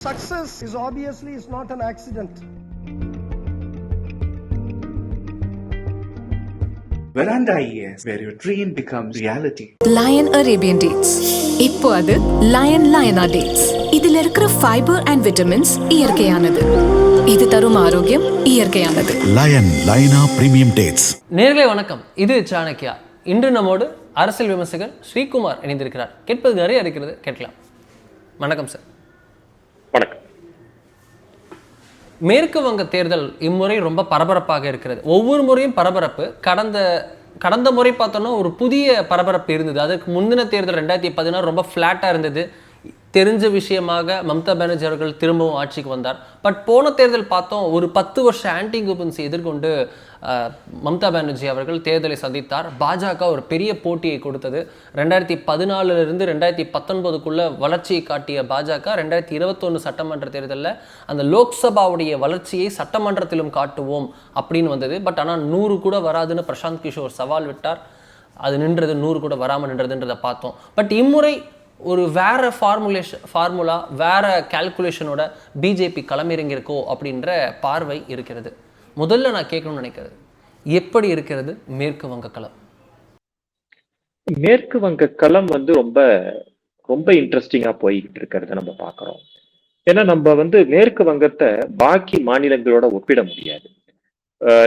Success is obviously not an accident. Veranda ES, where your dream becomes reality. Lion Arabian Dates. இப்போ அது Lion Dates. இதில் இருக்கிற fibre and vitamins இயற்கையானது. இது தரும் ஆரோக்கியம் இயற்கையானது. Lion Premium Dates. நேயர்களே வணக்கம், இது சாணக்கியா. இன்று நம்மோடு அரசியல் விமர்சகர் ஸ்ரீகுமார் இணைந்திருக்கிறார். கேட்பது நிறைய இருக்கிறது, கேட்கலாம். வணக்கம் சார். வணக்கம். மேற்கு வங்க தேர்தல் இம்முறை ரொம்ப பரபரப்பாக இருக்கிறது. ஒவ்வொரு முறையும் பரபரப்பு. கடந்த முறை பார்த்தோன்னா ஒரு புதிய பரபரப்பு இருந்தது. அதுக்கு முந்தின தேர்தல் 2016 ரொம்ப ஃப்ளாட்டாக இருந்தது. தெரிஞ்ச விஷயமாக மம்தா பானர்ஜி அவர்கள் திரும்பவும் ஆட்சிக்கு வந்தார். பட் போன தேர்தல் பார்த்தோம், ஒரு 10 வருஷ ஆன்டி இன்கம்பன்சி எதிர்கொண்டு மம்தா பானர்ஜி அவர்கள் தேர்தலை சந்தித்தார். பாஜக ஒரு பெரிய போட்டியை கொடுத்தது. 2014 2019 வளர்ச்சியை காட்டிய பாஜக 2021 சட்டமன்ற தேர்தலில் அந்த லோக்சபாவுடைய வளர்ச்சியை சட்டமன்றத்திலும் காட்டுவோம் அப்படின்னு வந்தது. பட் ஆனால் 100 கூட வராதுன்னு பிரசாந்த் கிஷோர் சவால் விட்டார். அது நின்றது, 100 கூட வராமல் நின்றதுன்றதை பார்த்தோம். பட் இம்முறை ஒரு வேற ஃபார்முலா வேற கால்குலேஷனோட பிஜேபி களமிறங்கியிருக்கோ அப்படின்ற பார்வை இருக்கிறது. முதல்ல நான் கேட்கணும்னு நினைக்கிறது, எப்படி இருக்கிறது மேற்கு வங்க களம்? மேற்கு வங்க களம் ரொம்ப ரொம்ப இன்ட்ரெஸ்டிங்கா போய்கிட்டு இருக்கிறத நம்ம பார்க்கிறோம். ஏன்னா நம்ம மேற்கு வங்கத்தை பாக்கி மாநிலங்களோட ஒப்பிட முடியாது.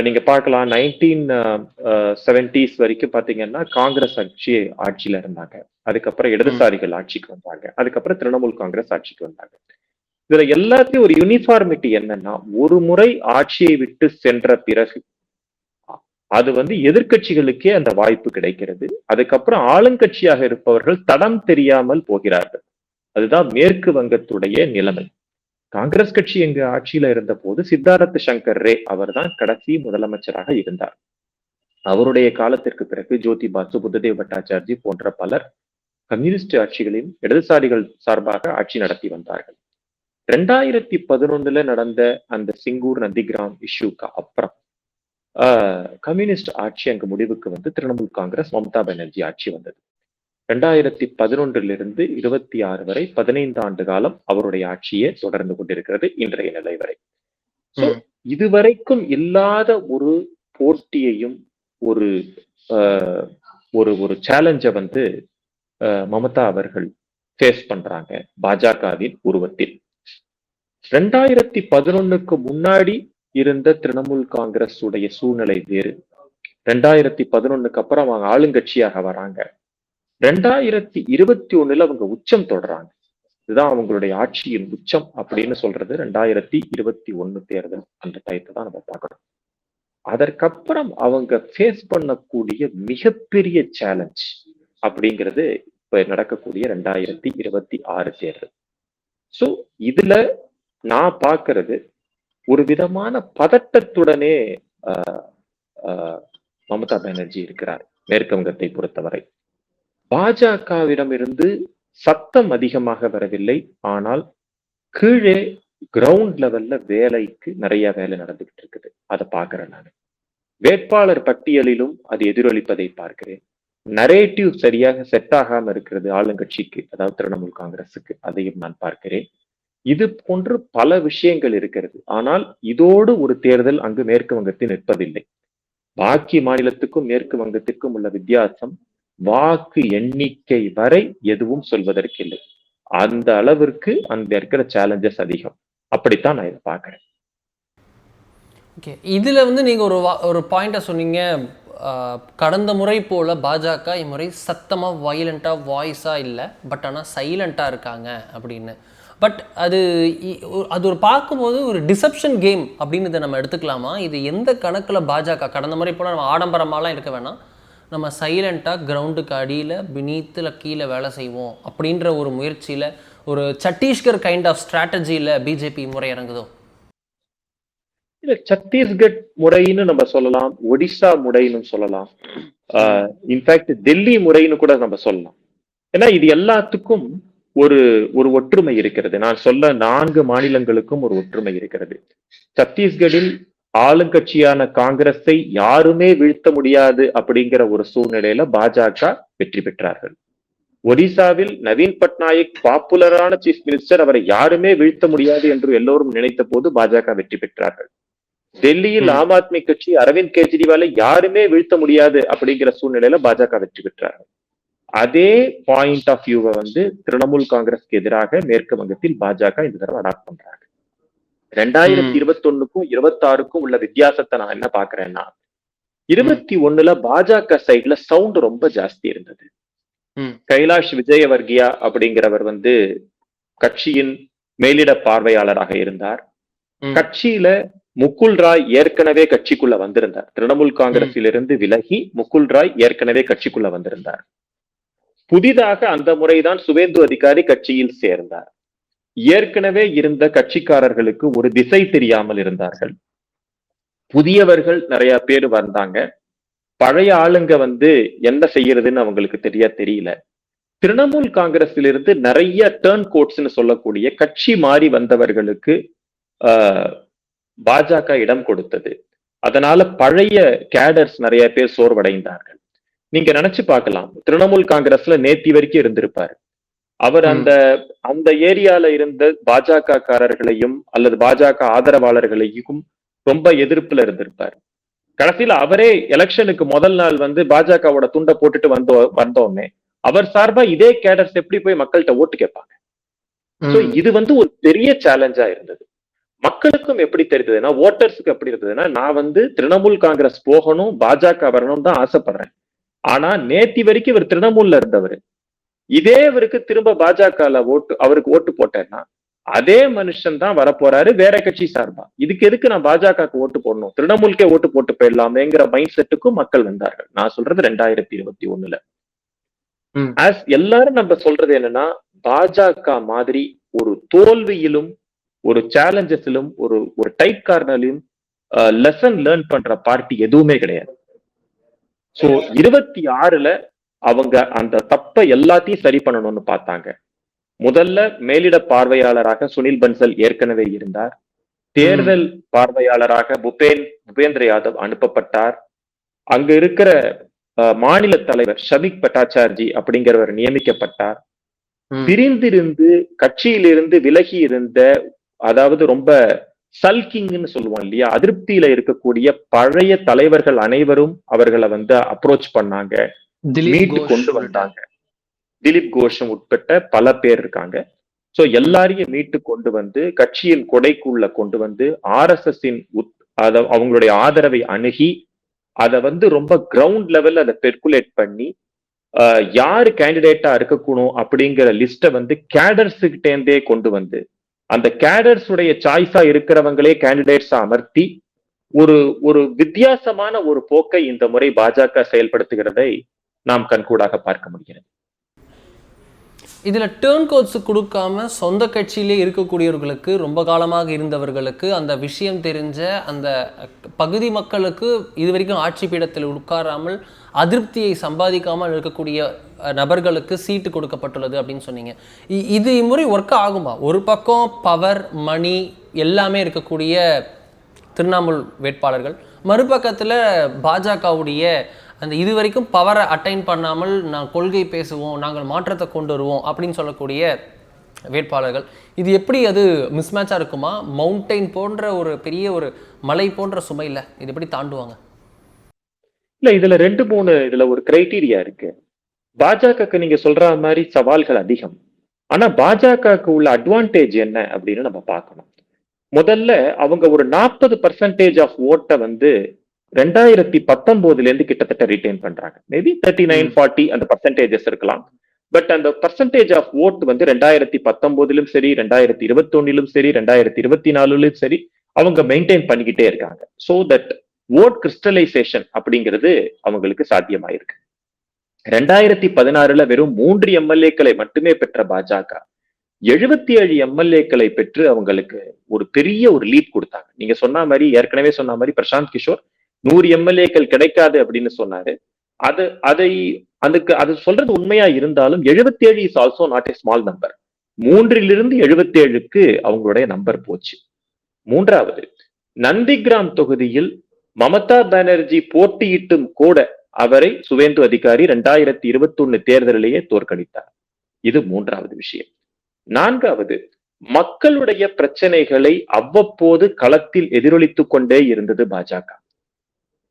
நீங்க பார்க்கலாம், 1970s வரைக்கும் பாத்தீங்கன்னா காங்கிரஸ் ஆட்சியில இருந்தாங்க. அதுக்கப்புறம் இடதுசாரிகள் ஆட்சிக்கு வந்தாங்க. அதுக்கப்புறம் திரிணாமுல் காங்கிரஸ் ஆட்சிக்கு வந்தாங்க. இதுல எல்லாத்தையும் ஒரு யூனிஃபார்மிட்டி என்னன்னா, ஒரு முறை ஆட்சியை விட்டு சென்ற பிறகு அது எதிர்கட்சிகளுக்கே அந்த வாய்ப்பு கிடைக்கிறது. அதுக்கப்புறம் ஆளுங்கட்சியாக இருப்பவர்கள் தடம் தெரியாமல் போகிறார்கள். அதுதான் மேற்கு வங்கத்துடைய நிலைமை. காங்கிரஸ் கட்சி எங்க ஆட்சியில இருந்த போது சித்தார்த்த சங்கர் ரே அவர் தான் கடைசி முதலமைச்சராக இருந்தார். அவருடைய காலத்திற்கு பிறகு ஜோதி பாசு, புத்ததேவ் பட்டாச்சார்ஜி போன்ற பலர் கம்யூனிஸ்ட் ஆட்சிகளின் இடதுசாரிகள் சார்பாக ஆட்சி நடத்தி வந்தார்கள். 2011 நடந்த அந்த சிங்கூர் நந்திகிராம் இஷ்யூக்கு அப்புறம் கம்யூனிஸ்ட் ஆட்சி அங்கு முடிவுக்கு திரிணாமுல் காங்கிரஸ் மம்தா பானர்ஜி ஆட்சி வந்தது. 2011 26 வரை 15 ஆண்டு காலம் அவருடைய ஆட்சியே தொடர்ந்து கொண்டிருக்கிறது இன்றைய நிலை வரை. இதுவரைக்கும் இல்லாத ஒரு போட்டியையும் ஒரு ஒரு சேலஞ்ச மமதா அவர்கள் ஃபேஸ் பண்றாங்க பாஜகவின் உருவத்தில். 2011 முன்னாடி இருந்த திரிணாமுல் காங்கிரஸ் உடைய சூழ்நிலை வேறு. 2011 அப்புறம் அவங்க ஆளுங்கட்சியாக வராங்க. 2021 அவங்க உச்சம் தொடறாங்க. இதுதான் அவங்களுடைய ஆட்சியின் உச்சம் அப்படின்னு சொல்றது 2021 தேர்தல் அந்த டயத்தை தான் நம்ம பார்க்கணும். அதற்கப்புறம் அவங்க ஃபேஸ் பண்ணக்கூடிய மிகப்பெரிய சேலஞ்ச் அப்படிங்கிறது இப்ப நடக்கக்கூடிய 2026 தேர்தல். சோ இதுல நான் பார்க்கிறது, ஒரு விதமான பதட்டத்துடனே மம்தா பானர்ஜி இருக்கிறார் மேற்கு வங்கத்தை பொறுத்தவரை. பாஜகவிடமிருந்து சத்தம் அதிகமாக வரவில்லை, ஆனால் கீழே கிரவுண்ட் லெவல்ல வேலைக்கு நிறைய வேலை நடந்துகிட்டு இருக்குது. அதை பார்க்கிறேன் நான். வேட்பாளர் பட்டியலிலும் அது எதிரொலிப்பதை பார்க்கிறேன். நரேட்டிவ் சரியாக செட் ஆகாம இருக்கிறது ஆளுங்கட்சிக்கு, அதாவது திரிணாமுல் காங்கிரஸுக்கு, அதையும் நான் பார்க்கிறேன். இது போன்று பல விஷயங்கள் இருக்கிறது. ஆனால் இதோடு ஒரு தேர்தல் அங்கு மேற்கு வங்கத்தில் நிற்பதில்லை. பாக்கி மாநிலத்துக்கும் மேற்கு வங்கத்திற்கும் உள்ள வித்தியாசம் வாக்கு எண்ணிக்கை வரை எதுவும் சொல்வதற்கில்லை. அந்த அளவிற்கு அந்த இருக்கிற சேலஞ்சஸ் அதிகம். அப்படித்தான் நான் இதை பார்க்கிறேன். ஓகே, இதுல நீங்க ஒரு பாயிண்ட சொன்னீங்க, கடந்த முறை போல பாஜக இம்முறை சத்தமா வயலண்டா வாய்ஸா இல்லை, பட் ஆனால் சைலண்டா இருக்காங்க அப்படின்னு. பட் அது ஒரு பார்க்கும்போது ஒரு டிசப்ஷன் கேம் அப்படின்னு இதை நம்ம எடுத்துக்கலாமா? இது எந்த கணக்கில் பாஜக கடந்த முறை போல நம்ம ஆடம்பரமாலாம் இருக்க வேணாம், நம்ம சைலண்டாக கிரவுண்டுக்கு அடியில் பினீத்தில் கீழே வேலை செய்வோம் அப்படின்ற ஒரு முயற்சியில், ஒரு சத்தீஸ்கர் கைண்ட் ஆஃப் ஸ்ட்ராட்டஜியில் பிஜேபி முறை இறங்குதோ? இல்ல, சத்தீஸ்கட் முறைன்னு நம்ம சொல்லலாம், ஒடிசா முறைன்னு சொல்லலாம், இன்ஃபேக்ட் டெல்லி முறைன்னு கூட நம்ம சொல்லலாம். ஏன்னா இது எல்லாத்துக்கும் ஒரு ஒற்றுமை இருக்கிறது. நான் சொல்ல 4 மாநிலங்களுக்கும் ஒரு ஒற்றுமை இருக்கிறது. சத்தீஸ்கடில் ஆளுங்கட்சியான காங்கிரஸை யாருமே வீழ்த்த முடியாது அப்படிங்கிற ஒரு சூழ்நிலையில பாஜக வெற்றி பெற்றார்கள். ஒடிசாவில் நவீன் பட்நாயக் பாப்புலரான சீஃப் மினிஸ்டர், அவரை யாருமே வீழ்த்த முடியாது என்று எல்லோரும் நினைத்த போது பாஜக வெற்றி பெற்றார்கள். டெல்லியில் ஆம் ஆத்மி கட்சி அரவிந்த் கெஜ்ரிவாலை யாருமே வீழ்த்த முடியாது அப்படிங்கிற சூழ்நிலையில பாஜக வெற்றி பெற்றார்கள். அதே பாயிண்ட் ஆஃப் வியூவை திரிணாமுல் காங்கிரஸ்க்கு எதிராக மேற்கு வங்கத்தில் பாஜக இந்த தடவை அடாப்ட் பண்றாங்க. 2021க்கும் 26க்கும் உள்ள வித்தியாசத்தை நான் என்ன பாக்குறேன்னா, 21ல பாஜக சைட்ல சவுண்ட் ரொம்ப ஜாஸ்தி இருந்தது. கைலாஷ் விஜயவர்கியா அப்படிங்கிறவர் கட்சியின் மேலிட பார்வையாளராக இருந்தார். கட்சியில முகுல் ராய் ஏற்கனவே கட்சிக்குள்ள வந்திருந்தார். திரிணாமுல் காங்கிரஸிலிருந்து விலகி முகுல் ராய் ஏற்கனவே கட்சிக்குள்ள வந்திருந்தார். புதிதாக அந்த முறைதான் சுவேந்து அதிகாரி கட்சியில் சேர்ந்தார். ஏற்கனவே இருந்த கட்சிக்காரர்களுக்கு ஒரு திசை தெரியாமல் இருந்தார்கள். புதியவர்கள் நிறைய பேர் வந்தாங்க. பழைய ஆளுங்க என்ன செய்யறதுன்னு அவங்களுக்கு தெரியல. திரிணாமுல் காங்கிரஸிலிருந்து நிறைய டர்ன் கோட்ஸ்ன்னு சொல்லக்கூடிய கட்சி மாறி வந்தவர்களுக்கு பாஜக இடம் கொடுத்தது. அதனால பழைய கேடர்ஸ் நிறைய பேர் சோர்வடைந்தார்கள். நீங்க நினைச்சு பார்க்கலாம், திரிணாமுல் காங்கிரஸ்ல நேத்தி வரைக்கும் இருந்திருப்பாரு. அவர் அந்த ஏரியால இருந்த பாஜக காரர்களையும் அல்லது பாஜக ஆதரவாளர்களையும் ரொம்ப எதிர்ப்புல இருந்திருப்பாரு. கடைசியில அவரே எலெக்ஷனுக்கு முதல் நாள் பாஜகவோட துண்டை போட்டுட்டு வந்தோடனே அவர் சார்பா இதே கேடர்ஸ் எப்படி போய் மக்கள்கிட்ட ஓட்டு கேட்பாங்க? இது ஒரு பெரிய சேலஞ்சா இருந்தது. மக்களுக்கும் எப்படி தெரிந்ததுன்னா, ஓட்டர்ஸுக்கு எப்படி இருந்ததுன்னா, நான் திரிணாமுல் காங்கிரஸ் போகணும், பாஜக வரணும் தான் ஆசைப்படுறேன். ஆனா நேத்தி வரைக்கும் இவர் திரிணாமுல்ல இருந்தவர். இதே இவருக்கு திரும்ப பாஜகல அவருக்கு ஓட்டு போட்டேன்னா அதே மனுஷன் தான் வரப்போறாரு வேற கட்சி சார்பா. இதுக்கு எதுக்கு நான் பாஜகவுக்கு ஓட்டு போடணும், திரிணாமுல்கே ஓட்டு போட்டு போயிடலாமேங்கிற மைண்ட் செட்டுக்கும் மக்கள் வந்தார்கள். நான் சொல்றது 2021ல. எல்லாரும் நம்ம சொல்றது என்னன்னா, பாஜக மாதிரி ஒரு தோல்வியிலும் ஒரு சேலஞ்சஸிலும் ஒரு டைட் கார்னர்லயும் லெசன் லேர்ன் பண்ற பார்ட்டி எதுவுமே கிடையாது. சோ 26ல அவங்க அந்த தப்பை எல்லாத்தையும் சரி பண்ணணும்னு பார்த்தாங்க. முதல்ல மேலிட பார்வையாளராக சுனில் பன்சல் ஏற்கனவே இருந்தார். தேர்தல் பார்வையாளராக பூபேந்திர யாதவ் அனுப்பப்பட்டார். அங்க இருக்கிற மாநில தலைவர் ஷமிக் பட்டாச்சார்ஜி அப்படிங்கிறவர் நியமிக்கப்பட்டார். பிரிந்திருந்து கட்சியிலிருந்து விலகி இருந்த, அதாவது ரொம்ப சல்கிங்னு சொல்லுவோம் இல்லையா, அதிருப்தியில இருக்கக்கூடிய பழைய தலைவர்கள் அனைவரும் அவர்களை அப்ரோச் பண்ணாங்க, மீட்டு கொண்டு வந்தாங்க. திலீப் கோஷம் உட்பட்ட பல பேர் இருக்காங்க. சோ எல்லாரையும் மீட்டு கொண்டு கட்சியின் கொடைக்குள்ள கொண்டு RSSின் அவங்களுடைய ஆதரவை அணுகி அதை ரொம்ப கிரவுண்ட் லெவல்ல அதை பெர்குலேட் பண்ணி யாரு கேண்டிடேட்டா இருக்கக்கூடும் அப்படிங்கிற லிஸ்ட கேடர்ஸ்கிட்டே கொண்டு அந்த கேடர்ஸ் உடைய சாய்ஸா இருக்கிறவங்களே கேண்டிடேட்ஸா அமர்த்தி ஒரு வித்தியாசமான ஒரு போக்கை இந்த முறை பாஜக செயல்படுத்துகிறதை நாம் கண்கூடாக பார்க்க முடிகிறது. இதுல டேர்ன் கோட்ஸ் கொடுக்காம சொந்த கட்சியிலே இருக்கக்கூடியவர்களுக்கு, ரொம்ப காலமாக இருந்தவர்களுக்கு, அந்த விஷயம் தெரிஞ்ச அந்த பகுதி மக்களுக்கு, இதுவரைக்கும் ஆட்சி பீடத்தில் உட்காராமல் அதிருப்தியை சம்பாதிக்காமல் இருக்கக்கூடிய நபர்களுக்கு சீட்டு கொடுக்கப்பட்டுள்ளது அப்படின்னு சொன்னீங்க. இது இம்முறை ஒர்க் ஆகுமா? ஒரு பக்கம் பவர், மணி எல்லாமே இருக்கக்கூடிய திரிணாமுல் வேட்பாளர்கள், மறுபக்கத்தில் பாஜகவுடைய அந்த இது வரைக்கும் பவரை அட்டைன் பண்ணாமல் நான் கொள்கை பேசுவோம், நாங்கள் மாற்றத்தை கொண்டு வருவோம் அப்படின்னு சொல்லக்கூடிய வேட்பாளர்கள், இது எப்படி அது மிஸ்மேட்சாக இருக்குமா? மவுண்டைன் போன்ற ஒரு பெரிய ஒரு மலை போன்ற சுமையில் இது எப்படி தாண்டுவாங்க? இல்ல, இதுல 2-3 இதுல ஒரு கிரைட்டீரியா இருக்கு. பாஜகக்கு நீங்க சொல்ற மாதிரி சவால்கள் அதிகம். ஆனா பாஜகக்கு உள்ள அட்வான்டேஜ் என்ன அப்படின்னு நம்ம பார்க்கணும். முதல்ல அவங்க ஒரு 40% ஆஃப் ஓட்டை 2019 இருந்து கிட்டத்தட்ட ரிட்டைன் பண்றாங்க. மேபி 39-40 அந்த பர்சன்டேஜஸ் இருக்கலாம். பட் அந்த பர்சன்டேஜ் ஆஃப் ஓட் 2019லும் சரி, 2021லும் சரி, 2024லும் சரி அவங்க மெயின்டைன் பண்ணிக்கிட்டே இருக்காங்க. சோ தட் ஓட் கிறிஸ்டலைசேஷன் அப்படிங்கிறது அவங்களுக்கு சாத்தியமாயிருக்கு. 2016ல வெறும் 3 எம்எல்ஏக்களை மட்டுமே பெற்ற பாஜக 77 எம்எல்ஏக்களை பெற்று அவங்களுக்கு ஒரு பெரிய ஒரு லீட் கொடுத்தாங்க. நீங்க சொன்ன மாதிரி, ஏற்கனவே சொன்ன மாதிரி பிரசாந்த் கிஷோர் 100 எம்எல்ஏக்கள் கிடைக்காது அப்படின்னு சொன்னாரு. அது சொல்றது உண்மையா இருந்தாலும் 77 is also not a small number. 3லிருந்து 77க்கு அவங்களுடைய நம்பர் போச்சு. மூன்றாவது, நந்திகிராம் தொகுதியில் மமதா பானர்ஜி போட்டியிட்டும் கூட அவரை சுவேந்து அதிகாரி 2021 தேர்தலிலேயே தோற்கடித்தார். இது மூன்றாவது விஷயம். நான்காவது, மக்களுடைய பிரச்சனைகளை அவ்வப்போது களத்தில் எதிரொலித்துக் கொண்டே இருந்தது பாஜக.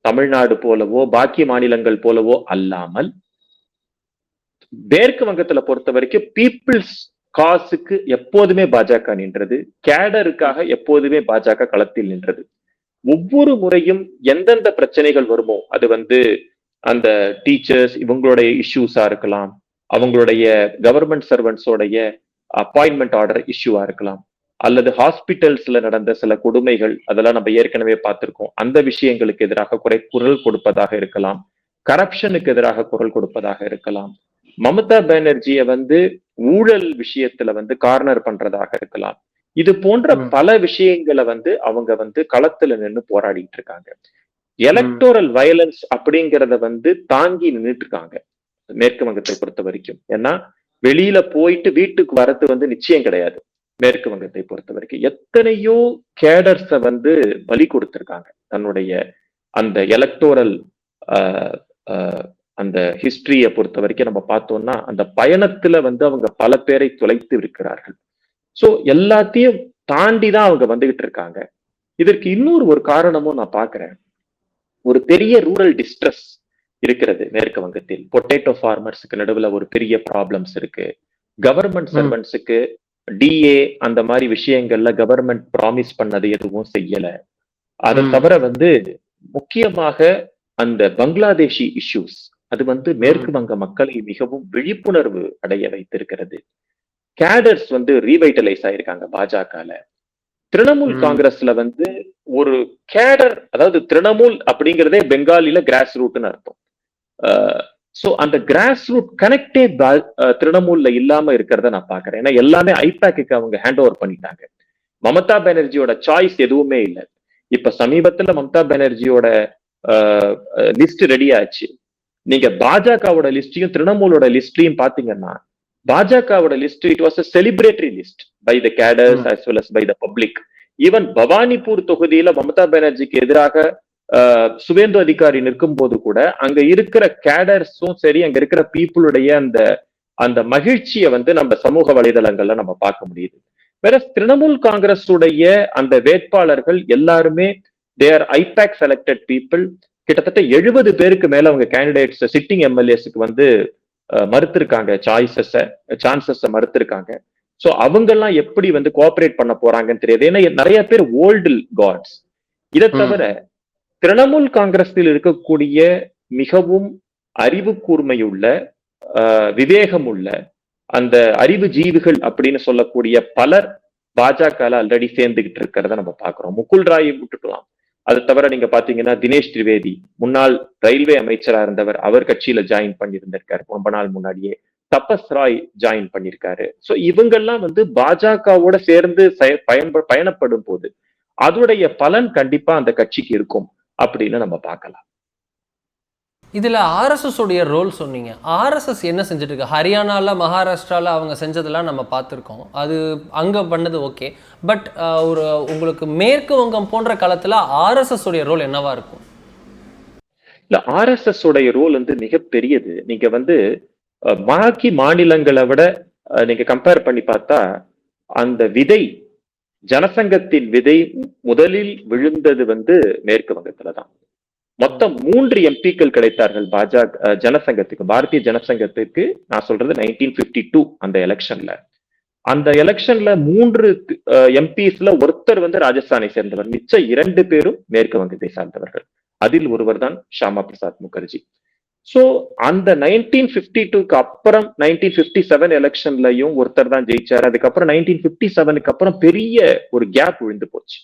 தமிழ்நாடு போலவோ பாக்கிய மாநிலங்கள் போலவோ அல்லாமல் மேற்கு வங்கத்துல பொறுத்த வரைக்கும் பீப்புள்ஸ் காசுக்கு எப்போதுமே பாஜக நின்றது, கேடருக்காக எப்போதுமே பாஜக களத்தில் நின்றது. ஒவ்வொரு முறையும் எந்தெந்த பிரச்சனைகள் வருமோ, அது அந்த டீச்சர்ஸ் இவங்களுடைய இஷ்யூஸா இருக்கலாம், அவங்களுடைய கவர்மெண்ட் சர்வன்ட்ஸோடைய அப்பாயின்மெண்ட் ஆர்டர் இஷ்யூவா இருக்கலாம், அல்லது ஹாஸ்பிட்டல்ஸ்ல நடந்த சில கொடுமைகள், அதெல்லாம் நம்ம ஏற்கனவே பார்த்திருக்கோம், அந்த விஷயங்களுக்கு எதிராக குரல் கொடுப்பதாக இருக்கலாம், கரப்ஷனுக்கு எதிராக குரல் கொடுப்பதாக இருக்கலாம், மமதா பானர்ஜியை ஊழல் விஷயத்துல கார்னர் பண்றதாக இருக்கலாம். இது போன்ற பல விஷயங்களை அவங்க களத்துல நின்று போராடிட்டு இருக்காங்க. எலக்டோரல் வயலன்ஸ் அப்படிங்கிறத தாங்கி நின்றுட்டு இருக்காங்க மேற்கு வங்கத்தை பொறுத்த வரைக்கும். ஏன்னா வெளியில போயிட்டு வீட்டுக்கு வரது நிச்சயம் கிடையாது. மேற்கு வங்கத்தை பொறுத்த வரைக்கும் எத்தனையோ கேடர்ஸ பலி கொடுத்திருக்காங்க. தன்னுடைய அந்த எலக்டோரல் அந்த ஹிஸ்டரிய பொறுத்த வரைக்கும் நம்ம பார்த்தோம்னா அந்த பயணத்துல அவங்க பல பேரை தொலைத்து இருக்கிறார்கள். சோ எல்லாத்தையும் தாண்டிதான் அவங்க வந்துகிட்டு இருக்காங்க. இதற்கு இன்னொரு காரணமும் நான் பாக்குறேன். ஒரு பெரிய ரூரல் டிஸ்ட்ரெஸ் இருக்கிறது மேற்கு வங்கத்தில். பொட்டேட்டோ ஃபார்மர்ஸுக்கு நடுவுல ஒரு பெரிய ப்ராப்ளம்ஸ் இருக்கு. கவர்மெண்ட் சர்வன்ட்ஸுக்கு டிஏ அந்த மாதிரி விஷயங்கள்ல கவர்மெண்ட் ப்ராமிஸ் பண்ணது எதுவும் செய்யல. அதை தவிர முக்கியமாக அந்த பங்களாதேஷி இஷ்யூஸ் அது மேற்கு வங்க மக்களை மிகவும் விழிப்புணர்வு அடைய வைத்திருக்கிறது. கேடர்ஸ் ரீவைட்டலைஸ் ஆயிருக்காங்க பாஜகல. திரிணாமுல் காங்கிரஸ்ல ஒரு கேடர், அதாவது திரிணாமுல் அப்படிங்கிறதே பெங்காலில கிராஸ் ரூட்னு அர்த்தம். சோ அந்த கிராஸ் ரூட் கனெக்டே திரிணாமுல்ல இல்லாம இருக்கிறத நான் பாக்குறேன். ஏன்னா எல்லாமே ஐபேக்கு அவங்க ஹேண்ட் ஓவர் பண்ணிட்டாங்க. மமதா பானர்ஜியோட சாய்ஸ் எதுவுமே இல்லை. இப்ப சமீபத்துல மமதா பானர்ஜியோட லிஸ்ட் ரெடி ஆச்சு. நீங்க பாஜகவோட லிஸ்டையும் திரிணாமுலோட லிஸ்டையும் பாத்தீங்கன்னா பாஜகவோட list it was a celebratory list by the cadres as well as by the public. Even Bhawanipur தொகுதியில மமதா பானர்ஜிக்கு எதிராக சுவேந்து அதிகாரி நிற்கும் போது கூட அங்க இருக்கிற கேடர்ஸும் சரி, அங்க இருக்கிற பீப்புளுடைய அந்த மகிழ்ச்சியை நம்ம சமூக வலைதளங்கள்ல நம்ம பார்க்க முடியுது. வேற திரிணாமுல் காங்கிரஸ் உடைய அந்த வேட்பாளர்கள் எல்லாருமே they are I-PAC selected people. கிட்டத்தட்ட 70 பேருக்கு மேல அவங்க கேண்டிடேட்ஸ் சிட்டிங் எம்எல்ஏஸுக்கு மறுத்திருக்காங்க, சான்சஸ் மறுத்திருக்காங்க. சோ அவங்க எல்லாம் எப்படி கோஆபரேட் பண்ண போறாங்கன்னு தெரியாது. ஏன்னா நிறைய பேர் ஓல்டு காட்ஸ். இதை தவிர திரிணாமுல் காங்கிரஸில் இருக்கக்கூடிய மிகவும் அறிவு கூர்மையுள்ள விவேகமுள்ள அந்த அறிவு ஜீவிகள் அப்படின்னு சொல்லக்கூடிய பலர் பாஜக ஆல்ரெடி சேர்ந்துகிட்டு இருக்கிறத நம்ம பாக்குறோம். முகுல் ராயை விட்டுக்கலாம். அது தவிர நீங்க பாத்தீங்கன்னா தினேஷ் திரிவேதி முன்னாள் ரயில்வே அமைச்சரா இருந்தவர், அவர் கட்சியில ஜாயின் பண்ணியிருந்திருக்காரு ரொம்ப நாள் முன்னாடியே. தபஸ் ராய் ஜாயின் பண்ணிருக்காரு. சோ இவங்கெல்லாம் பாஜகவோட சேர்ந்து பயணப்படும் போது அதோடைய பலன் கண்டிப்பா அந்த கட்சிக்கு இருக்கும் அப்படின்னு நம்ம பார்க்கலாம். இதுல ஆர்எஸ்எஸ் உடைய ரோல் சொன்னீங்க. ஆர்எஸ்எஸ் என்ன செஞ்சுட்டு இருக்கு? ஹரியானால மகாராஷ்டிரால அவங்க செஞ்சதெல்லாம் நம்ம பார்த்துருக்கோம். அது அங்க பண்ணது ஓகே. பட் உங்களுக்கு மேற்கு வங்கம் போன்ற களத்துல ஆர்எஸ்எஸ் உடைய ரோல் என்னவா இருக்கும்? இல்ல, ஆர்எஸ்எஸ் உடைய ரோல் மிகப்பெரியது. நீங்க பாக்கி மாநிலங்களை விட நீங்க கம்பேர் பண்ணி பார்த்தா அந்த விதை, ஜனசங்கத்தின் விதை முதலில் விழுந்தது மேற்கு வங்கத்துலதான். மொத்தம் 3 எம்பிக்கள் கிடைத்தார்கள் ஜனசங்கத்துக்கு, பாரதிய ஜனசங்கத்துக்கு. நான் சொல்றது 1952 அந்த எலெக்ஷன்ல. அந்த எலெக்ஷன்ல 3 எம்பிஸ்ல ஒருத்தர் ராஜஸ்தானை சேர்ந்தவர், மிச்ச 2 பேரும் மேற்கு வங்கத்தை சார்ந்தவர்கள். அதில் ஒருவர் தான் ஷியாமா பிரசாத் முகர்ஜி. சோ அந்த 1952க்கு அப்புறம் 1957 எலெக்ஷன்லயும் ஒருத்தர் தான் ஜெயிச்சாரு. அதுக்கப்புறம் 1957க்கு அப்புறம் பெரிய ஒரு கேப் விழுந்து போச்சு.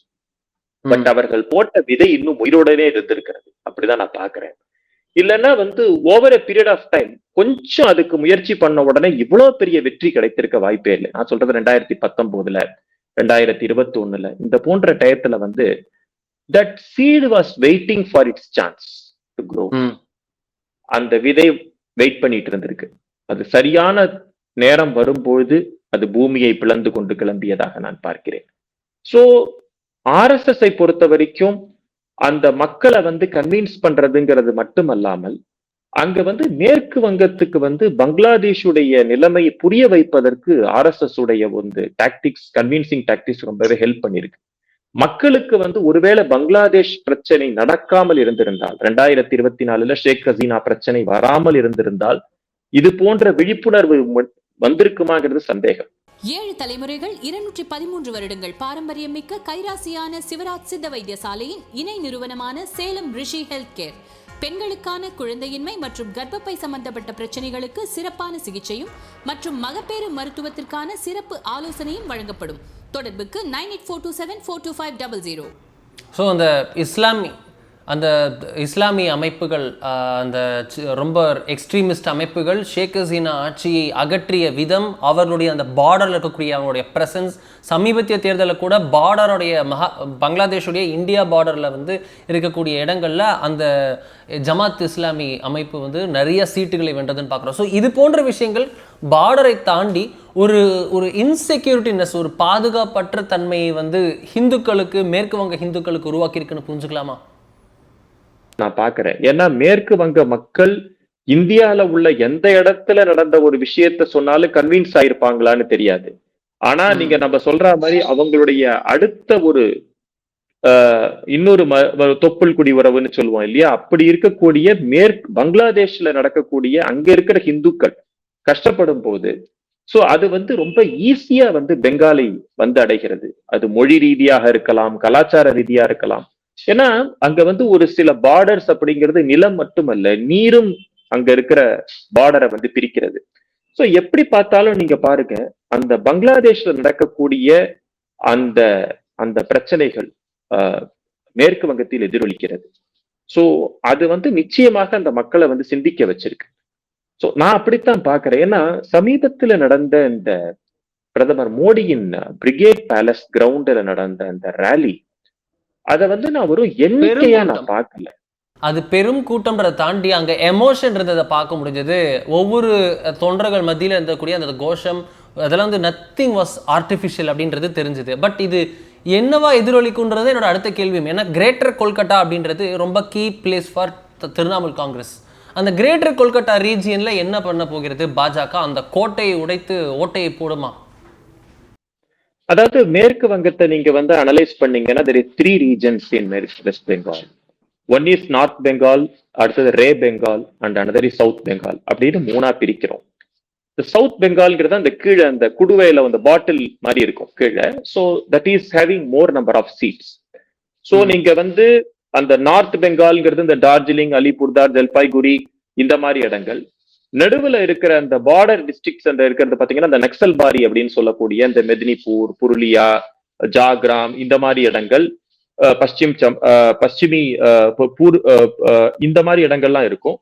பட் அவர்கள் போட்ட விதை இன்னும் உயிரோடனே இருந்திருக்கிறது. அப்படிதான் நான் பாக்குறேன். இல்லைன்னா over a period of time கொஞ்சம் அதுக்கு முயற்சி பண்ண உடனே இவ்வளவு பெரிய வெற்றி கிடைத்திருக்க வாய்ப்பே இல்லை. நான் சொல்றது 2019ல 2021ல இந்த போன்ற டயத்துல that seed was waiting for its chance to grow. அந்த விதை வெயிட் பண்ணிட்டு இருந்திருக்கு. அது சரியான நேரம் வரும்பொழுது அது பூமியை பிளந்து கொண்டு கிளம்பியதாக நான் பார்க்கிறேன். சோ ஆர்எஸ்எஸ் பொறுத்த வரைக்கும் அந்த மக்களை கன்வின்ஸ் பண்றதுங்கிறது மட்டுமல்லாமல் அங்க வந்து மேற்கு வங்கத்துக்கு வந்து பங்களாதேஷுடைய நிலைமையை புரிய வைப்பதற்கு RSS உடைய வந்து டாக்டிக்ஸ், கன்வின்சிங் டாக்டிக்ஸ் ரொம்பவே ஹெல்ப் பண்ணிருக்கு. மக்களுக்கு வந்து ஒருவேளை பங்களாதேஷ் பிரச்சனை நடக்காமல் இருந்திருந்தால், 2024 ஷேக் ஹசீனா பிரச்சனை வராமல் இருந்திருந்தால், இது போன்ற விழிப்புணர்வு வந்திருக்குமாங்கிறது சந்தேகம். 7 தலைமுறைகள் 213 வருடங்கள் பாரம்பரியமிக்க கைராசியான சிவராஜ் சித்த வைத்தியசாலையின் இணை நிறுவனமான சேலம் ரிஷி ஹெல்த் கேர் பெண்களுக்கான குழந்தையின்மை மற்றும் கர்ப்பப்பை சம்பந்தப்பட்ட பிரச்சனைகளுக்கு சிறப்பான சிகிச்சையும் மற்றும் மகப்பேறு மருத்துவத்திற்கான சிறப்பு ஆலோசனையும் வழங்கப்படும். தொடர்புக்கு 9842742500. ஸோ அந்த இஸ்லாமிய அமைப்புகள், அந்த ரொம்ப எக்ஸ்ட்ரீமிஸ்ட் அமைப்புகள் ஷேக் ஹசீனா ஆட்சியை அகற்றிய விதம், அவர்களுடைய அந்த பார்டரில் இருக்கக்கூடிய அவங்களுடைய ப்ரெசன்ஸ், சமீபத்திய தேர்தலில் கூட பார்டருடைய பங்களாதேஷுடைய இந்தியா பார்டரில் வந்து இருக்கக்கூடிய இடங்களில் அந்த ஜமாத் இஸ்லாமி அமைப்பு வந்து நிறைய சீட்டுகளை வென்றதுன்னு பார்க்குறோம். ஸோ இது போன்ற விஷயங்கள் பார்டரை தாண்டி ஒரு இன்செக்யூரிட்டினஸ், ஒரு பாதுகாப்பற்ற தன்மையை வந்து ஹிந்துக்களுக்கு, மேற்கு வங்க ஹிந்துக்களுக்கு உருவாக்கியிருக்குன்னு புரிஞ்சுக்கலாமா? நான் பாக்குறேன். ஏன்னா மேற்கு வங்க மக்கள் இந்தியால உள்ள எந்த இடத்துல நடந்த ஒரு விஷயத்த சொன்னாலும் கன்வின்ஸ் ஆயிருப்பாங்களான்னு தெரியாது. ஆனா நீங்க நம்ம சொல்ற மாதிரி அவங்களுடைய அடுத்த ஒரு இன்னொரு தொப்புள் குடி உறவுன்னு சொல்லுவோம் இல்லையா, அப்படி இருக்கக்கூடிய பங்களாதேஷ்ல நடக்கக்கூடிய அங்க இருக்கிற ஹிந்துக்கள் கஷ்டப்படும் போது சோ அது வந்து ரொம்ப ஈஸியா வந்து பெங்காலை வந்து அடைகிறது. அது மொழி ரீதியாக இருக்கலாம், கலாச்சார ரீதியா இருக்கலாம். ஏன்னா அங்க வந்து ஒரு சில பார்டர்ஸ் அப்படிங்கிறது நிலம் மட்டுமல்ல, நீரும் அங்க இருக்கிற பார்டரை வந்து பிரிக்கிறது. சோ எப்படி பார்த்தாலும் நீங்க பாருங்க, அந்த பங்களாதேஷ்ல நடக்கக்கூடிய அந்த அந்த பிரச்சனைகள் மேற்கு வங்கத்தில் எதிரொலிக்கிறது. சோ அது வந்து நிச்சயமாக அந்த மக்களை வந்து சிந்திக்க வச்சிருக்கு. சோ நான் அப்படித்தான் பாக்குறேன். ஏன்னா சமீபத்துல நடந்த இந்த பிரதமர் மோடியின் பிரிகேட் பேலஸ் கிரவுண்ட்ல நடந்த அந்த ரேலி, அத வந்து நான் ஒரு எண்ணிக்கையா நான் பார்க்கல. அது பெரும் கூட்டம்ன்றதை தாண்டி அங்க எமோஷன் இருந்ததை பார்க்க முடிஞ்சது. ஒவ்வொரு தொண்டர்கள் மத்தியில் இருந்தக்கூடிய அந்த கோஷம், அதெல்லாம் வந்து நத்திங் வாஸ் ஆர்டிஃபிஷியல் அப்படின்றது தெரிஞ்சது. பட் இது என்னவா எதிரொலிக்குன்றது என்னோட அடுத்த கேள்வியும். ஏன்னா கிரேட்டர் கொல்கட்டா அப்படின்றது ரொம்ப key place for Trinamool Congress. அந்த கிரேட்டர் கொல்கட்டா ரீஜியன்ல என்ன பண்ண போகிறது பாஜக? அந்த கோட்டையை உடைத்து ஓட்டையை போடுமா? அதாவது மேற்கு வங்கத்தை நீங்க வந்து அனலைஸ் பண்ணீங்கன்னா there are 3 regions in West Bengal. One is North Bengal, அடுத்தது Rarh Bengal, and another is South Bengal அப்படின்னு 3ஆ பிரிக்கிறோம். இந்த சவுத் பெங்கால்ங்கிறது அந்த கீழே அந்த குடுவையில அந்த பாட்டில் மாதிரி இருக்கும் கீழே. So that is having more number of seats. So நீங்க வந்து அந்த நார்த் பெங்கால்ங்கிறது இந்த டார்ஜிலிங், அலிபுர்தார், ஜல்பாய்குரி இந்த மாதிரி இடங்கள். நடுவுல இருக்கிற அந்த பார்டர் டிஸ்ட்ரிக்ட்ஸ் அந்த இருக்கிறது பாத்தீங்கன்னா இந்த நக்சல்பாரி அப்படின்னு சொல்லக்கூடிய இந்த மெதினிபூர், புருலியா, ஜாகிராம் இந்த மாதிரி இடங்கள், பশ্চিமி இந்த மாதிரி இடங்கள்லாம் இருக்கும்.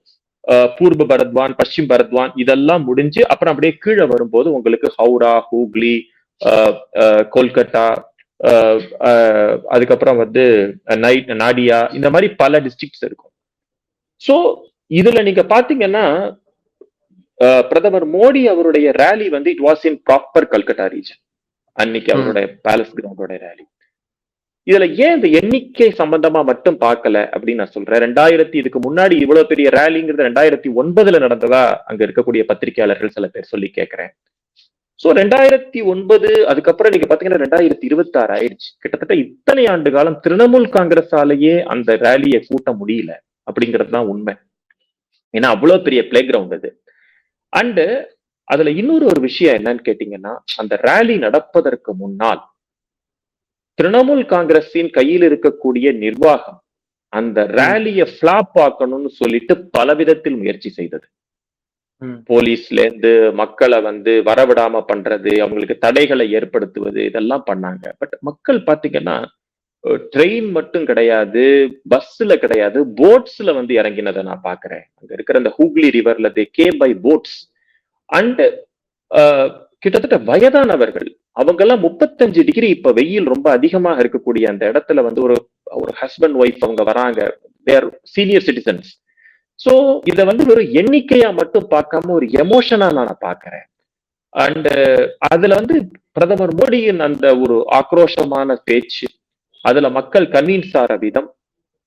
பூர்வ பரத்வான், பশ্চিম பரத்வான் இதெல்லாம் முடிஞ்சு அப்புறம் அப்படியே கீழே வரும்போது உங்களுக்கு ஹவுரா, ஹூக்ளி, கொல்கட்டா, அதுக்கப்புறம் வந்து நாடியா இந்த மாதிரி பல டிஸ்ட்ரிக்ட்ஸ் இருக்கும். சோ இதுல நீங்க பாத்தீங்கன்னா பிரதமர் மோடி அவருடைய ரேலி வந்து it was in proper Calcutta region. அன்னைக்கு அவருடைய பேலஸ் கிரவுண்டோட ரேலி. இதுல ஏன் இந்த எண்ணிக்கை சம்பந்தமா மட்டும் பார்க்கல அப்படின்னு நான் சொல்றேன். இதுக்கு முன்னாடி இவ்வளவு பெரிய ரேலிங்கிறது 2009 நடந்ததா அங்க இருக்கக்கூடிய பத்திரிகையாளர்கள் சில பேர் சொல்லி கேட்கிறேன். சோ 2009 அதுக்கப்புறம் நீங்க பாத்தீங்கன்னா 2026 ஆயிடுச்சு. கிட்டத்தட்ட இத்தனை ஆண்டு காலம் திரிணாமுல் காங்கிரஸாலேயே அந்த ரேலியை கூட்ட முடியல அப்படிங்கிறது தான் உண்மை. ஏன்னா அவ்வளவு பெரிய பிளே கிரவுண்ட் அது. அண்டு அதுல இன்னொரு விஷயம் என்னன்னு கேட்டீங்கன்னா, அந்த ரேலி நடப்பதற்கு முன்னால் திரிணாமுல் காங்கிரஸின் கையில் இருக்கக்கூடிய நிர்வாகம் அந்த ரேலியை பிளாப் ஆக்கணும்னு சொல்லிட்டு பல விதத்தில் முயற்சி செய்தது. போலீஸ்ல இருந்து மக்களை வந்து வரவிடாம பண்றது, அவங்களுக்கு தடைகளை ஏற்படுத்துவது, இதெல்லாம் பண்ணாங்க. பட் மக்கள் பாத்தீங்கன்னா ட்ரெயின் மட்டும் கிடையாது, பஸ்ல கிடையாது, போட்ஸ்ல வந்து இறங்கினதை நான் பாக்குறேன். அங்க இருக்கிற அந்த Hooghly ரிவர்ல they came by bots. And கிட்டத்தட்ட வயதானவர்கள், அவங்க எல்லாம் 35 டிகிரி இப்ப வெயில் ரொம்ப அதிகமாக இருக்கக்கூடிய அந்த இடத்துல வந்து ஒரு ஹஸ்பண்ட் ஒய்ஃப் அவங்க வராங்க, தேர் சீனியர் சிட்டிசன்ஸ். சோ இத வந்து ஒரு எண்ணிக்கையா மட்டும் பார்க்காம ஒரு எமோஷனா நான் பாக்குறேன். அண்ட் அதுல வந்து பிரதமர் மோடியின் அந்த ஒரு ஆக்ரோஷமான பேச்சு, அதுல மக்கள் கன்வின்ஸ் ஆற விதம்,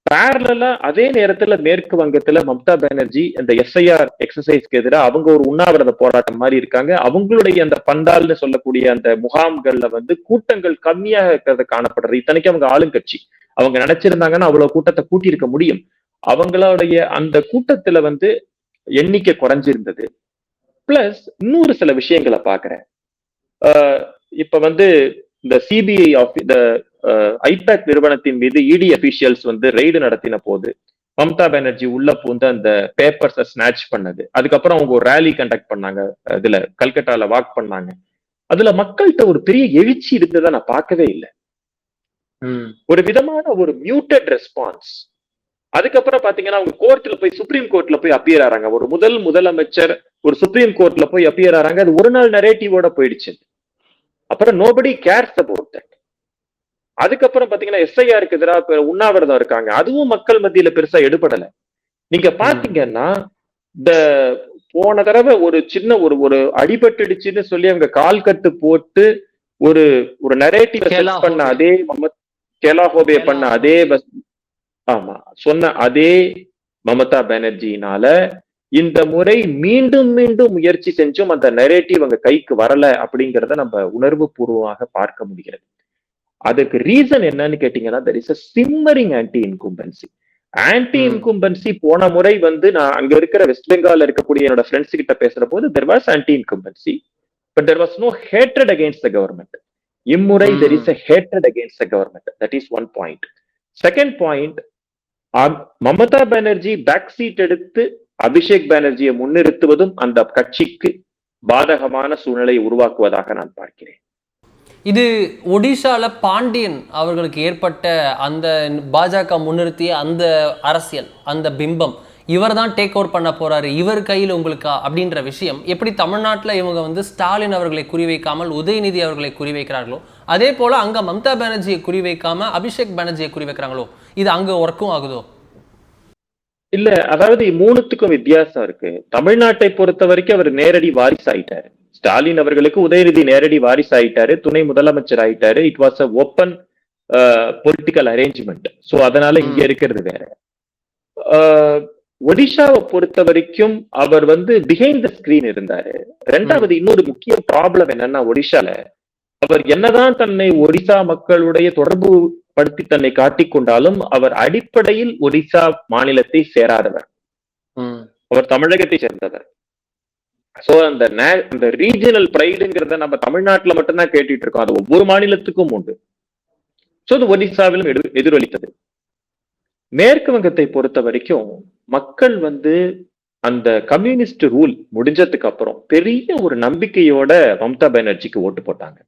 பேரலா அதே நேரத்துல மேற்கு வங்கத்துல மம்தா பானர்ஜி இந்த எஸ்ஐஆர் எக்ஸசைஸ்க்கு எதிராக அவங்க ஒரு உண்ணாவிரத போராட்டம் மாதிரி இருக்காங்க. அவங்களுடைய அந்த பந்தால்னு சொல்லக்கூடிய அந்த முகாம்கள்ல வந்து கூட்டங்கள் கம்மியாக இருக்கிறது காணப்படுறது. இத்தனைக்கும் அவங்க ஆளுங்கட்சி, அவங்க நினைச்சிருந்தாங்கன்னா அவ்வளவு கூட்டத்தை கூட்டியிருக்க முடியும். அவங்களுடைய அந்த கூட்டத்துல வந்து எண்ணிக்கை குறைஞ்சிருந்தது. பிளஸ் இன்னொரு சில விஷயங்களை பாக்குறேன். இப்ப வந்து இந்த சிபிஐ இந்த ஐபேக் நிறுவனத்தின் மீது இடி அபிஷியல்ஸ் வந்து ரெய்டு நடத்தின போது மம்தா பானர்ஜி உள்ள பூந்து அந்த பேப்பர்ஸை ஸ்நாட்ச் பண்ணது. அதுக்கப்புறம் அவங்க ஒரு ரேலி கண்டக்ட் பண்ணாங்க, இதுல கல்கட்டால வாக் பண்ணாங்க. அதுல மக்கள்கிட்ட ஒரு பெரிய எழுச்சி இருந்ததை நான் பார்க்கவே இல்லை. ஒரு விதமான ஒரு மியூட்டட் ரெஸ்பான்ஸ். அதுக்கப்புறம் பாத்தீங்கன்னா அவங்க கோர்ட்ல போய் சுப்ரீம் கோர்ட்ல போய் அப்பியர் ஆறாங்க. ஒரு முதலமைச்சர் ஒரு சுப்ரீம் கோர்ட்ல போய் அப்பியர் ஆறாங்க. அது ஒரு நாள் நரேட்டிவோட போயிடுச்சு. அப்புறம் நோபடி கேர்ஸ் அபவுட் தட். அதுக்கப்புறம் பாத்தீங்கன்னா எஸ்ஐஆருக்கு எதிராக உண்ணாவிரதம் இருக்காங்க. அதுவும் மக்கள் மத்தியில பெருசா எடுபடல. நீங்க பாத்தீங்கன்னா இந்த போன தடவை ஒரு சின்ன ஒரு அடிபட்டுடுச்சுன்னு சொல்லி அவங்க கால் கட்டு போட்டு ஒரு ஒரு நரேட்டிவ் பண்ண அதே கெலாஹோபே பண்ண அதே ஆமா சொன்ன அதே மமதா பானர்ஜினால இந்த முறை மீண்டும் மீண்டும் முயற்சி செஞ்சும் அந்த நரேட்டிவ் அங்க கைக்கு வரல அப்படிங்கிறத நம்ம உணர்வு பூர்வமாக பார்க்க முடிகிறது. அதுக்கு ரீசன் என்னன்னு கேட்டீங்கன்னா there is a simmering anti incumbency. Anti incumbency போன முறை வந்து நான் அங்க இருக்கிற வெஸ்ட் பெங்கால்ல இருக்கக்கூடிய என்னோட ஃப்ரெண்ட்ஸ் கிட்ட பேசுற போது there was anti incumbency but there was no hatred against the government. இம்முறை there is a hatred against the government. That is one point. Second point, Mamata Banerjee back seat எடுத்து அபிஷேக் பானர்ஜியை முன்னிறுத்துவதும் அந்த கட்சிக்கு பாதகமான சூழ்நிலையை உருவாக்குவதாக நான் பார்க்கிறேன். இது ஒடிஷால பாண்டியன் அவர்களுக்கு ஏற்பட்ட அந்த பாஜக முன்னிறுத்திய அந்த அரசியல், அந்த பிம்பம், இவர் தான் டேக் ஓவர் பண்ண போறாரு, இவர் கையில் உங்களுக்கு அப்படின்ற விஷயம் எப்படி தமிழ்நாட்டில் இவங்க வந்து ஸ்டாலின் அவர்களை குறிவைக்காமல் உதயநிதி அவர்களை குறிவைக்கிறார்களோ அதே போல அங்க மம்தா பானர்ஜியை குறிவைக்காம அபிஷேக் பானர்ஜியை குறிவைக்கிறாங்களோ, இது அங்க ஒர்க்கும் ஆகுதோ? இல்ல, அதாவது மூணுத்துக்கும் வித்தியாசம் இருக்கு. தமிழ்நாட்டை பொறுத்த வரைக்கும் அவர் நேரடி வாரிசு ஆயிட்டாரு. ஸ்டாலின் அவர்களுக்கு உதயநிதி நேரடி வாரிசு ஆயிட்டாரு, துணை முதலமைச்சர் ஆயிட்டாரு. It was a open political arrangement. So அதனால இங்க இருக்கிறது வேற. ஒடிஷாவை பொறுத்த வரைக்கும் அவர் வந்து பிஹைண்ட் த ஸ்கிரீன் இருந்தாரு. ரெண்டாவது இன்னொரு முக்கிய ப்ராப்ளம் என்னன்னா, ஒடிஷால அவர் என்னதான் தன்னை ஒடிசா மக்களுடைய தொடர்பு படுத்தி தன்னை காட்டிக்கொண்டாலும் அவர் அடிப்படையில் ஒடிசா மாநிலத்தை சேராதவர். அவர் தமிழகத்தை சேர்ந்தவர். சோ அந்த ரீஜனல் பிரைடுங்கிறத நம்ம தமிழ்நாட்டுல மட்டும்தான் கேட்டுட்டு இருக்கோம். அது ஒவ்வொரு மாநிலத்துக்கும் உண்டு. சோ அது ஒடிசாவிலும் எதிரொலித்தது. மேற்கு வங்கத்தை பொறுத்த வரைக்கும் மக்கள் வந்து அந்த கம்யூனிஸ்ட் ரூல் முடிஞ்சதுக்கு அப்புறம் பெரிய ஒரு நம்பிக்கையோட மம்தா பானர்ஜிக்கு ஓட்டு போட்டாங்க.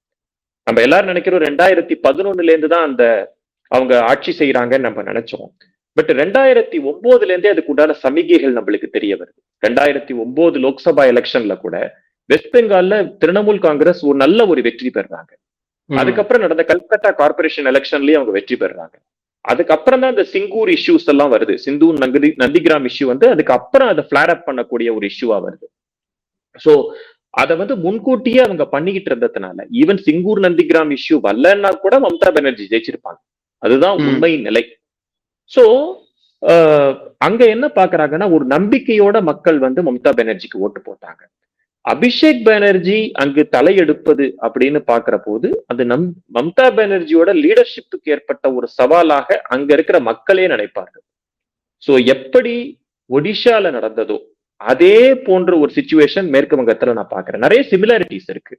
நம்ம எல்லாரும் நினைக்கிறோம் 2011 இருந்துதான் அந்த அவங்க ஆட்சி செய்யறாங்கன்னு நம்ம நினைச்சோம். பட் 2009 அதுக்கு உண்டான சமிகைகள் நம்மளுக்கு தெரிய வருது. 2009 லோக்சபா எலெக்ஷன்ல கூட வெஸ்ட் பெங்கால்ல திரிணாமுல் காங்கிரஸ் ஒரு நல்ல ஒரு வெற்றி பெறாங்க. அதுக்கப்புறம் நடந்த கல்கத்தா கார்பரேஷன் எலெக்ஷன்லயும் அவங்க வெற்றி பெறாங்க. அதுக்கப்புறம் தான் இந்த சிங்கூர் இஷ்யூஸ் எல்லாம் வருது. சிந்தூர் நந்திகிராம் இஷ்யூ வந்து அதுக்கப்புறம் அதை ஃபிளேர் அப் பண்ணக்கூடிய ஒரு இஷ்யூவா வருது. சோ அதை வந்து முன்கூட்டியே அவங்க பண்ணிக்கிட்டு இருந்ததுனால ஈவன் சிங்கூர் நந்திகிராம் இஷ்யூ வரலன்னா கூட மம்தா பானர்ஜி ஜெயிச்சிருப்பாங்க. அதுதான் உண்மை நிலை. சோ அங்க என்ன பாக்குறாங்கன்னா, ஒரு நம்பிக்கையோட மக்கள் வந்து மம்தா பானர்ஜிக்கு ஓட்டு போட்டாங்க. அபிஷேக் பானர்ஜி அங்கு தலையெடுப்பது அப்படின்னு பாக்குற போது அது மம்தா பானர்ஜியோட லீடர்ஷிப்புக்கு ஏற்பட்ட ஒரு சவாலாக அங்க இருக்கிற மக்களே நினைப்பார்கள். சோ எப்படி ஒடிஷால நடந்ததோ அதே போன்ற ஒரு சிச்சுவேஷன் மேற்கு வங்கத்துல நான் பாக்குறேன். நிறைய சிமிலாரிட்டிஸ் இருக்கு.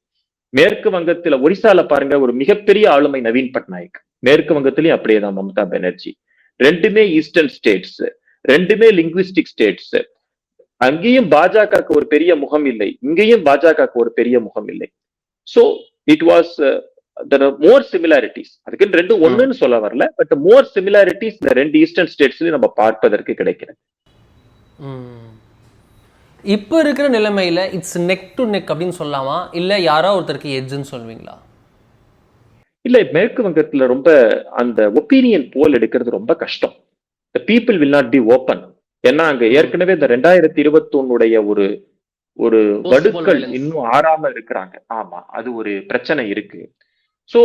மேற்கு வங்கத்துல ஒடிசால பாருங்க, ஒரு மிகப்பெரிய ஆளுமை நவீன் பட்நாயக். மேற்கு வங்கத்திலயும் அப்படியேதான் மம்தா பானர்ஜி. ரெண்டுமே ஈஸ்டர்ன் ஸ்டேட்ஸ், ரெண்டுமே லிங்குவிஸ்டிக் ஸ்டேட்ஸ். அங்கேயும் பாஜகவுக்கு ஒரு பெரிய முகம் இல்லை, இங்கேயும் பாஜகவுக்கு ஒரு பெரிய முகம் இல்லை. So it was more similarities. அதுக்கு ரெண்டும் ஒண்ணுன்னு சொல்ல வரல, பட் மோர் சிமிலாரிட்டிஸ் இந்த ரெண்டு ஈஸ்டர்ன் ஸ்டேட்ஸ்லயும் நம்ம பார்ப்பதற்கு கிடைக்கிறது. இப்போ இருக்கிற நிலைமையில இட்ஸ் நெக் டு நெக் அப்படின்னு சொல்லலாமா, இல்ல யாரோ ஒருத்தருக்கு எட்ஜ்னு சொல்வீங்களா? இல்ல, மேற்கு வங்கத்துல ரொம்ப அந்த ஒப்பீனியன் போல் எடுக்கிறது ரொம்ப கஷ்டம். The people will not be open. ஏன்னா அங்க ஏற்கனவே இந்த 2021 ஒரு வடுக்கள் இன்னும் ஆறாம இருக்கிறாங்க. ஆமா, அது ஒரு பிரச்சனை இருக்கு. சோ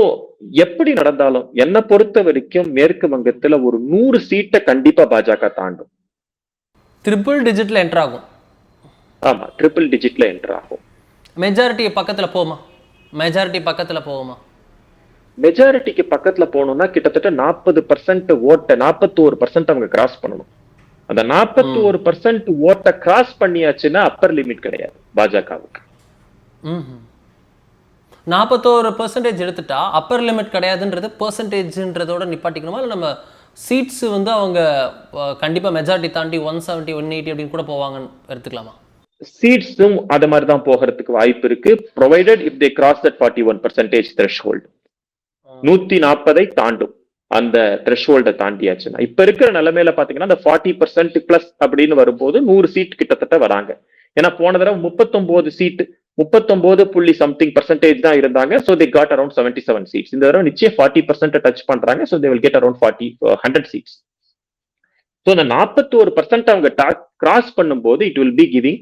எப்படி நடந்தாலும் என்னை பொறுத்த வரைக்கும் மேற்கு வங்கத்துல ஒரு 100 சீட்டை கண்டிப்பா பாஜக தாண்டும். ட்ரிபிள் டிஜிட்ல என்டர் ஆகும். ஆமா, ட்ரிபிள் டிஜிட்ல என்டர் ஆகும். மெஜாரிட்டி பக்கத்துல போகுமா? மெஜாரிட்டிக்கு பக்கத்துல போகணும்னா கிட்டத்தட்ட 40% ஓட்டை 41% அவங்க கிராஸ் பண்ணணும். அந்த 41% ஓட்டை கிராஸ் பண்ணியாச்சுன்னா அப்பர் லிமிட் கிடையாது பாஜகவுக்கு. 41% எடுத்துட்டா அப்பர் லிமிட் கிடையாதுன்றது பெர்சன்டேஜ்ன்றதோட நிப்பாட்டிக்கணுமா, இல்லை நம்ம சீட்ஸ் வந்து அவங்க கண்டிப்பா மெஜாரிட்டி தாண்டி 170 180 அப்படின்னு கூட போவாங்கன்னு எடுத்துக்கலாமா? சீட்ஸும் அது மாதிரி தான் போகிறதுக்கு வாய்ப்பு இருக்கு, provided if they cross that 41% threshold. 140 தாண்டும் அந்த த்ரெஷ்ஹோல்டை தாண்டியாச்சுன்னா. இப்ப இருக்கிற நிலைமையில பாத்தீங்கன்னா அந்த 40% பிளஸ் அப்படின்னு வரும்போது 100 சீட் கிட்டத்தட்ட வராங்க. ஏன்னா போன தடவை 39 சீட் 39 something percentage தான் இருந்தாங்க. So they got around 77 seats. இந்த தடவை நிச்சயம் 40% டச் பண்றாங்க. So they will get around 100 seats. So அந்த 41% அவங்க கிராஸ் பண்ணும்போது it will be giving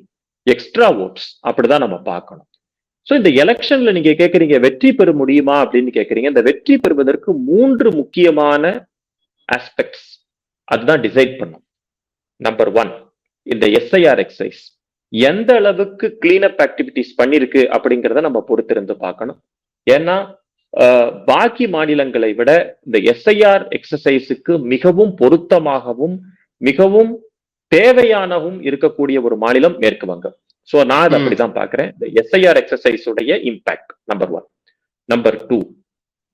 extra votes. அப்படிதான் நம்ம பார்க்கணும். சோ இந்த எலெக்ஷன்ல நீங்க கேக்குறீங்க வெற்றி பெற முடியுமா அப்படின்னு கேக்குறீங்க. இந்த வெற்றி பெறுவதற்கு 3 முக்கியமான ஆஸ்பெக்ட்ஸ் அதுதான் டிசைட் பண்ணும். நம்பர் 1, இந்த SIR எக்ஸசைஸ் எந்த அளவுக்கு கிளீன் அப் ஆக்டிவிட்டிஸ் பண்ணிருக்கு அப்படிங்கிறத நம்ம பொறுத்திருந்து பார்க்கணும். ஏன்னா பாக்கி மாநிலங்களை விட இந்த SIR எக்ஸசைஸுக்கு மிகவும் பொருத்தமாகவும் மிகவும் தேவையானவும் இருக்கக்கூடிய ஒரு மாநிலம் மேற்கு வங்கம். சோ நான் அதை அப்படிதான் பாக்குறேன். இந்த SIR எக்ஸசைஸ் உடைய impact number 1. Number 2,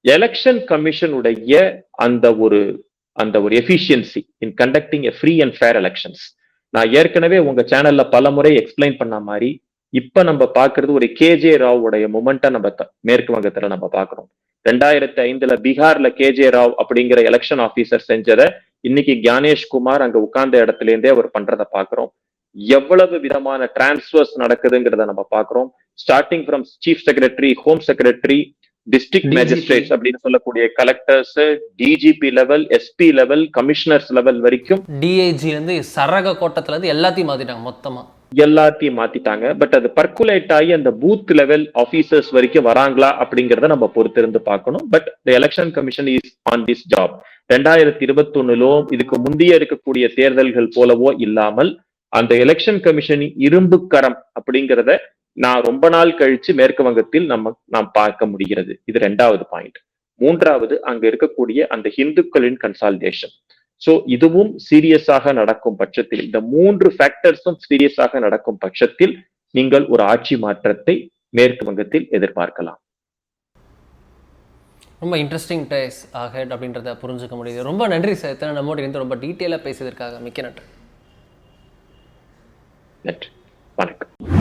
election commission உடைய அந்த ஒரு efficiency in conducting a free and fair elections. நான் ஏற்கனவே உங்க சேனல்ல பல முறை எக்ஸ்பிளைன் பண்ண மாதிரி இப்ப நம்ம பாக்குறது ஒரு KJ ராவ் உடைய மொமெண்டா நம்ம மேற்கு வங்கத்துல நம்ம பாக்குறோம். 2005 பீகார்ல KJ ராவ் அப்படிங்கிற எலெக்ஷன் ஆபீசர் செஞ்சதை இன்னைக்கு ஞானேஷ்குமார் அங்க உட்கார்ந்த இடத்துல இருந்தே அவர் பண்றதை பாக்குறோம். எவ்வளவு விதமான டிரான்ஸ்ஃபர்ஸ் நடக்குதுங்கிறத நம்ம பாக்குறோம். Starting from chief secretary, home secretary, district magistrates அப்படின்னு சொல்லக்கூடிய collectors, DGP level, SP level, commissioners level வரைக்கும், DIG வந்து சரக கோட்டத்துல இருந்து எல்லாத்தையும் மாத்திட்டாங்க, மொத்தமா எல்லாத்தையும் மாத்திட்டாங்க. பட் அது பர்குலேட் ஆகி அந்த பூத் லெவல் ஆபீசர்ஸ் வரைக்கும் வராங்களா அப்படிங்கறத நம்ம பொறுத்திருந்து பார்க்கணும். But the election commission is on this job. 2021லோ இதுக்கு முந்தைய இருக்கக்கூடிய தேர்தல்கள் போலவோ இல்லாமல் அந்த எலெக்ஷன் கமிஷனின் இரும்பு கரம் அப்படிங்கிறத நான் ரொம்ப நாள் கழிச்சு மேற்கு வங்கத்தில் நாம் பார்க்க முடிகிறது. இது 2வது பாயிண்ட். 3வது, அங்க இருக்கக்கூடிய அந்த இந்துக்களின் கன்சாலிடேஷன். சோ இதுவும் சீரியஸாக நடக்கும் பட்சத்தில், இந்த 3 ஃபேக்டர்ஸும் சீரியஸாக நடக்கும் பட்சத்தில் நீங்கள் ஒரு ஆட்சி மாற்றத்தை மேற்கு வங்கத்தில் எதிர்பார்க்கலாம். ரொம்ப இன்ட்ரெஸ்டிங் டேஸ் ஆஹெட் அப்படின்றத புரிஞ்சுக்க முடியுது. ரொம்ப நன்றி சார், நம்மோட இருந்து ரொம்ப டீட்டெயிலாக பேசியதற்காக மிக்க நன்றி. நன்றி, வணக்கம்.